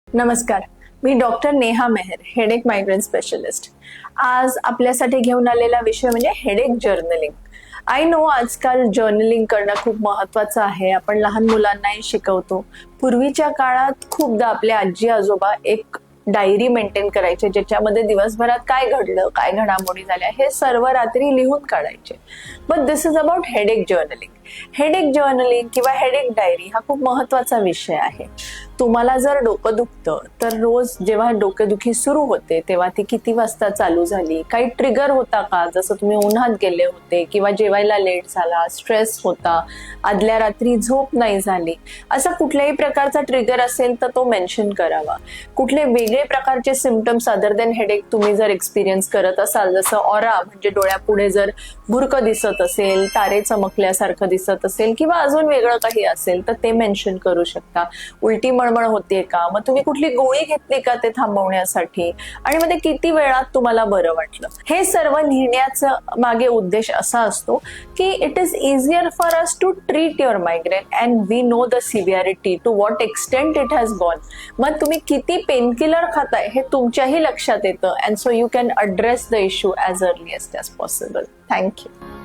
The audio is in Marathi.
नमस्कार, मी doctor Neha Mehar, headache migraine specialist. आज आपल्यासाठी घेऊन आलेला विषय म्हणजे हेडेक जर्नलिंग. आय नो आजकाल जर्नलिंग करणं खूप महत्वाचं आहे. आपण लहान मुलांनाही शिकवतो. पूर्वीच्या काळात खूपदा आपले आजी आजोबा एक डायरी मेंटेन करायचे, ज्याच्यामध्ये दिवसभरात काय घडलं, काय घडामोडी झाल्या हे सर्व रात्री लिहून काढायचे. But this is about headache journaling. Headache journaling किंवा हेडेक डायरी हा खूप महत्वाचा विषय आहे. तुम्हाला जर डोकं दुखतं तर रोज जेव्हा डोकेदुखी सुरू होते तेव्हा ती किती वाजता चालू झाली, काही ट्रिगर होता का, जसं तुम्ही उन्हात गेले होते किंवा जेवायला लेट झाला, स्ट्रेस होता, आदल्या रात्री झोप नाही झाली, असा कुठल्याही प्रकारचा ट्रिगर असेल तर तो मेन्शन करावा. कुठले वेगळे प्रकारचे सिम्पटम्स अदर दॅन हेडेक तुम्ही जर एक्सपिरियन्स करत असाल, जसं ऑरा म्हणजे डोळ्यापुढे जर भुरकं दिसत असेल, तारे चमकल्यासारखं दिसत असेल किंवा अजून वेगळं काही असेल तर ते मेन्शन करू शकता. उलटी मळमळ होते का, मग तुम्ही कुठली गोळी घेतली का ते थांबवण्यासाठी, आणि मग ते किती वेळात तुम्हाला बरं वाटलं, हे सर्व लिहिण्याचा मागे उद्देश असा असतो की it is easier for us to treat your migraine and we know the severity to what extent it has gone. मग तुम्ही किती पेनकिलर खाताय हे तुमच्याही लक्षात येतं, and so you can address the issue as early as possible. Thank you.